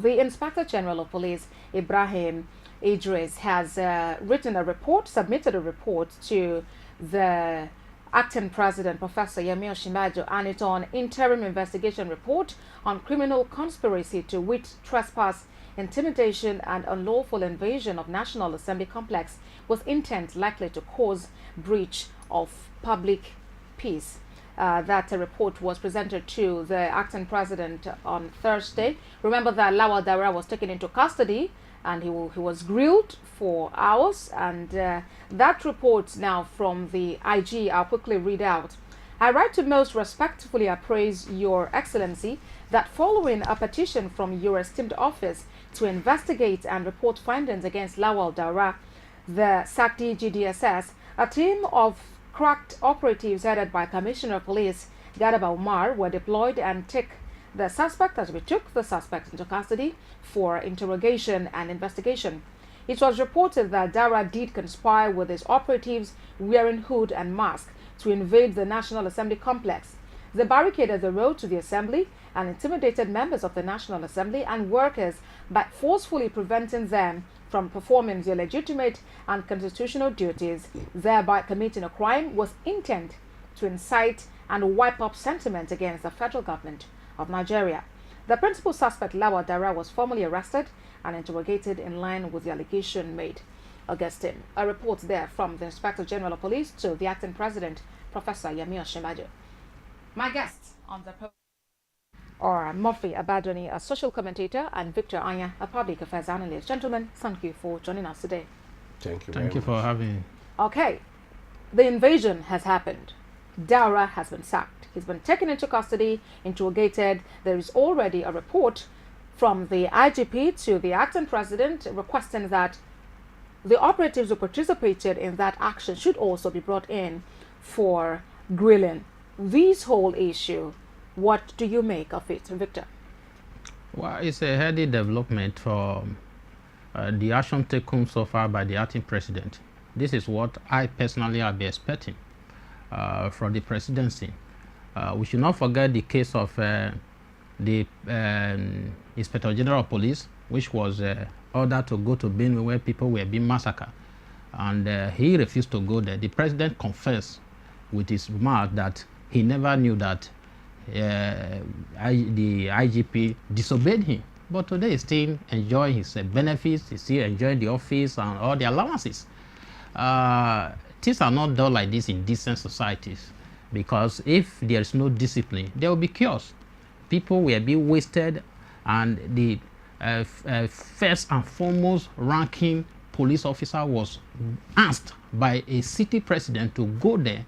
The Inspector General of Police, Ibrahim Idris, has submitted a report to the acting president, Professor Yemi Osinbajo, and it's on interim investigation report on criminal conspiracy to wit, trespass, intimidation, and unlawful invasion of National Assembly complex with intent likely to cause breach of public peace. That report was presented to the acting president on Thursday. Remember that Lawal Daura was taken into custody and he was grilled for hours. And that report now from the IG, I'll quickly read out. I write to most respectfully appraise Your Excellency that following a petition from your esteemed office to investigate and report findings against Lawal Daura, the SACD GDSS, a team of cracked operatives headed by Commissioner of Police Garba Umar were deployed and we took the suspect into custody for interrogation and investigation. It was reported that Daura did conspire with his operatives wearing hood and mask to invade the National Assembly complex. They barricaded the road to the assembly and intimidated members of the National Assembly and workers by forcefully preventing them from performing their legitimate and constitutional duties, thereby committing a crime with intent to incite and wipe up sentiment against the federal government of Nigeria. The principal suspect, Lawal Daura, was formally arrested and interrogated in line with the allegation made against him. A report there from the Inspector General of Police to the acting president, Professor Yemi Osinbajo. My guests on the program are Murphy Abadoni, a social commentator, and Victor Anya, a public affairs analyst. Gentlemen, thank you for joining us today. Thank you. Thank you for having me. Okay, the invasion has happened. Daura has been sacked. He's been taken into custody, interrogated. There is already a report from the IGP to the acting president requesting that the operatives who participated in that action should also be brought in for grilling. This whole issue, what do you make of it, Victor? Well, it's a heady development for the action taken so far by the acting president. This is what I personally have been expecting from the presidency. We should not forget the case of the Inspector General of Police, which was ordered to go to Benue where people were being massacred. And he refused to go there. The president confessed with his mouth that he never knew that the IGP disobeyed him. But today he's still enjoying his benefits, he's still enjoying the office and all the allowances. Things are not done like this in decent societies, because if there is no discipline, there will be chaos. People will be wasted, and the first and foremost ranking police officer was asked by a city president to go there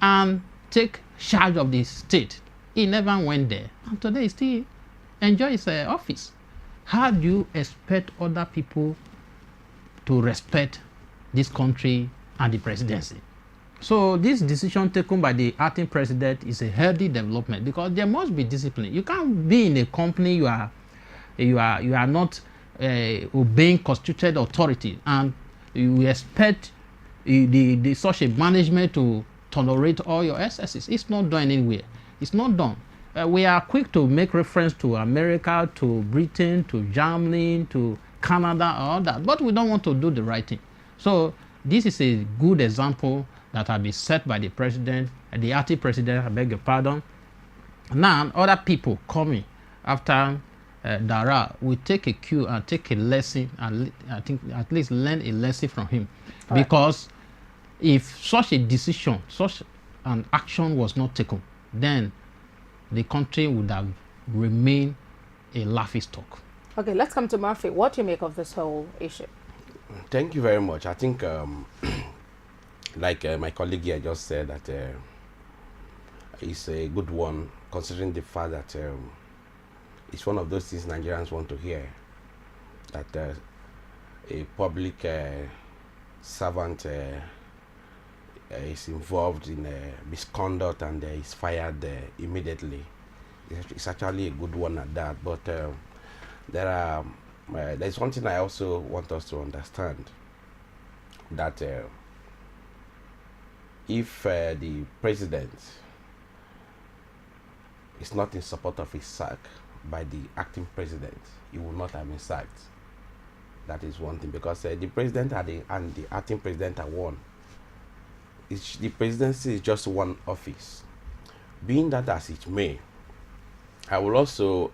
and take charge of the state. He never went there, and today he still enjoys his office. How do you expect other people to respect this country and the presidency? So this decision taken by the acting president is a healthy development, because there must be discipline. You can't be in a company you are not obeying constituted authority, and you expect such a management to tolerate all your excesses. It's not done anywhere. It's not done. We are quick to make reference to America, to Britain, to Germany, to Canada, all that, but we don't want to do the right thing. So this is a good example that has been set by the president, the acting president, I beg your pardon. Now other people coming after Daura will take a cue and take a lesson, and I think at least learn a lesson from him. All because if such a decision, such an action was not taken, then the country would have remained a laughingstock. Okay, let's come to Murphy. What do you make of this whole issue? Thank you very much. I think, like my colleague here just said, that it's a good one, considering the fact that it's one of those things Nigerians want to hear, that a public servant is involved in misconduct and is fired immediately. It's actually a good one at that. But there's one thing I also want us to understand, that if the president is not in support of his sack, by the acting president, he would not have been sacked. That is one thing, because the president and the acting president are one. The presidency is just one office. Being that as it may, I will also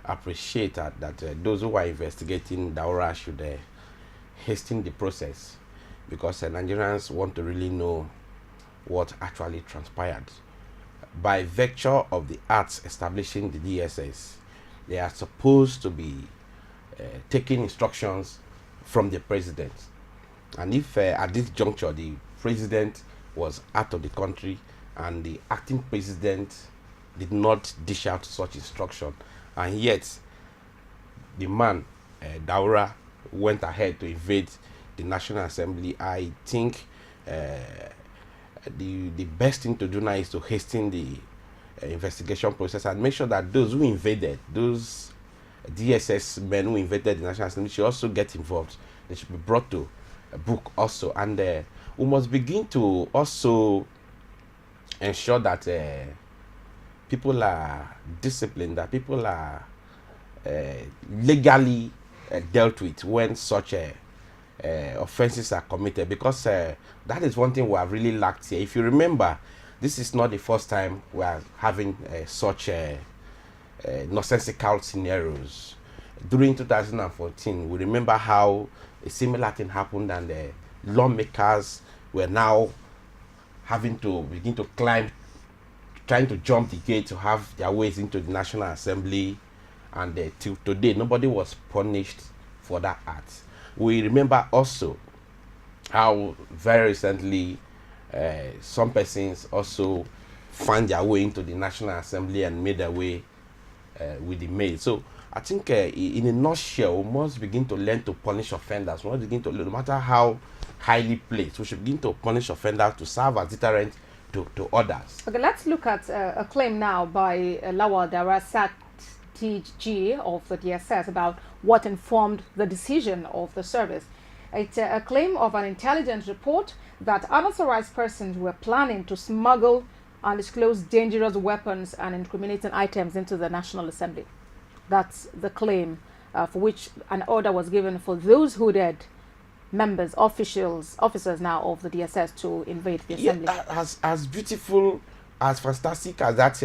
appreciate that those who are investigating Daura should hasten the process, because Nigerians want to really know what actually transpired. By virtue of the acts establishing the DSS, they are supposed to be taking instructions from the president. And if at this juncture the president was out of the country and the acting president did not dish out such instruction, and yet the man, Daura, went ahead to invade the National Assembly, I think the best thing to do now is to hasten the investigation process and make sure that those who invaded, those DSS men who invaded the National Assembly, should also get involved. They should be brought to a book also. And we must begin to also ensure that people are disciplined, that people are legally dealt with when such offenses are committed, because that is one thing we have really lacked here. If you remember, this is not the first time we are having such nonsensical scenarios. During 2014, we remember how a similar thing happened, and the lawmakers were now having to begin to climb, trying to jump the gate to have their ways into the National Assembly, and till today nobody was punished for that act. We remember also how very recently some persons also found their way into the National Assembly and made their way with the mail. So I think in a nutshell, we must begin to learn to punish offenders. We must begin to, no matter how highly placed, we should begin to punish offenders to serve as deterrent to others. Okay, let's look at a claim now by Lawal Daura, TG of the DSS, about what informed the decision of the service. It's a claim of an intelligence report that unauthorized persons were planning to smuggle and disclose dangerous weapons and incriminating items into the National Assembly. That's the claim for which an order was given for those hooded members, officers now of the DSS to invade the assembly. Yeah, as beautiful, as fantastic as that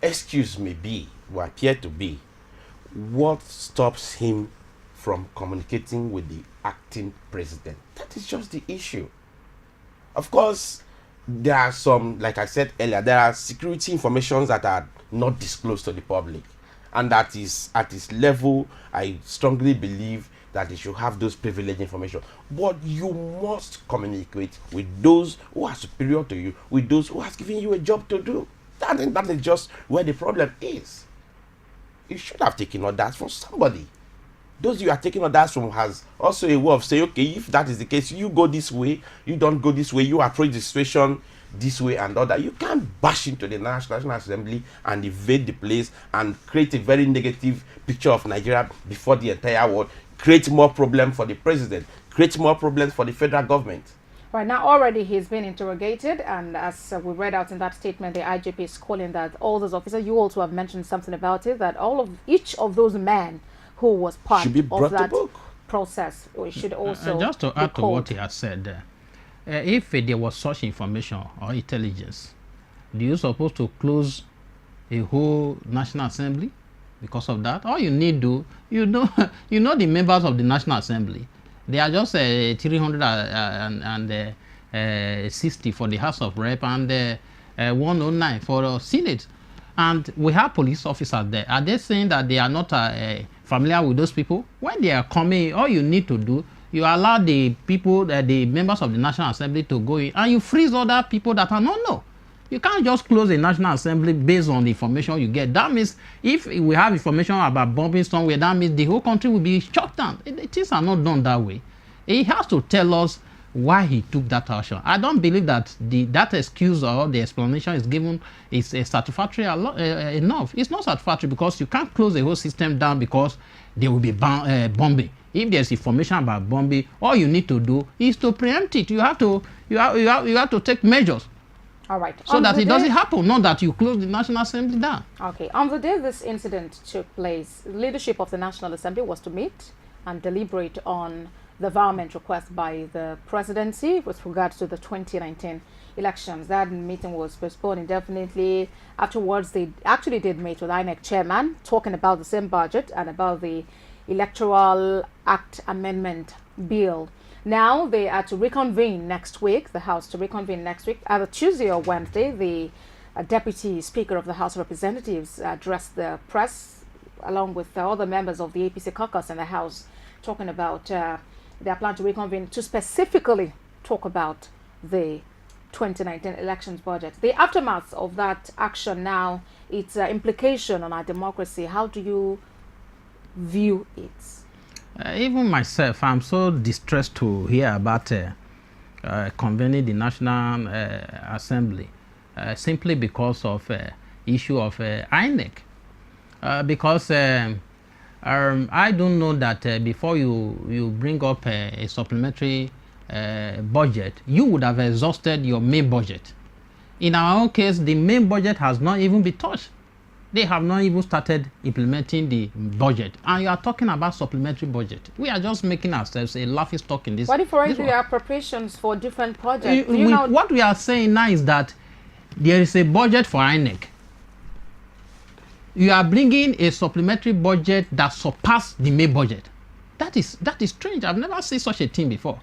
excuse may be, or appear to be, what stops him from communicating with the acting president? That is just the issue. Of course, there are some, like I said earlier, there are security informations that are not disclosed to the public, and that is at this level, I strongly believe that they should have those privileged information. But you must communicate with those who are superior to you, with those who have given you a job to do. That is just where the problem is. You should have taken orders from somebody. Those you are taking orders from has also a way of saying, okay, if that is the case, you go this way, you don't go this way, you approach the situation this way and all that. You can't bash into the National Assembly and invade the place and create a very negative picture of Nigeria before the entire world, create more problems for the president, create more problems for the federal government. Right now, already he's been interrogated, and as we read out in that statement, the IGP is calling that all those officers, you also have mentioned something about it, that each of those men who was part of that process should also and just to add to what he has said there, if there was such information or intelligence, do you suppose to close a whole National Assembly because of that? All you need to, you know the members of the National Assembly, they are just 360 for the House of Rep and 109 for the Senate. And we have police officers there. Are they saying that they are not familiar with those people? When they are coming, all you need to do, you allow the people, the members of the National Assembly to go in, and you freeze other people that are not known. You can't just close the National Assembly based on the information you get. That means if we have information about bombing somewhere, that means the whole country will be shut down. Things are not done that way. He has to tell us why he took that action. I don't believe that that excuse or the explanation is given is satisfactory enough. It's not satisfactory because you can't close the whole system down because there will be bombing. If there's information about bombing, all you need to do is to preempt it. You have to take measures. All right. So that it doesn't happen, not that you close the National Assembly down. Okay. On the day this incident took place, leadership of the National Assembly was to meet and deliberate on the violent request by the presidency with regards to the 2019 elections. That meeting was postponed indefinitely. Afterwards, they actually did meet with INEC chairman, talking about the same budget and about the Electoral Act Amendment Bill. Now they are to reconvene next week, the House to reconvene next week, either Tuesday or Wednesday. The Deputy Speaker of the House of Representatives addressed the press along with the other members of the APC caucus in the House, talking about their plan to reconvene to specifically talk about the 2019 elections budget. The aftermath of that action now, its implication on our democracy, how do you view it? Even myself, I'm so distressed to hear about convening the National Assembly simply because of issue of INEC. Because I don't know that before you bring up a supplementary budget, you would have exhausted your main budget. In our own case, the main budget has not even been touched. They have not even started implementing the budget, and you are talking about supplementary budget. We are just making ourselves a laughing stock in this. What if already there are appropriations for different projects? What we are saying now is that there is a budget for INEC. You are bringing a supplementary budget that surpasses the main budget. That is strange. I've never seen such a thing before.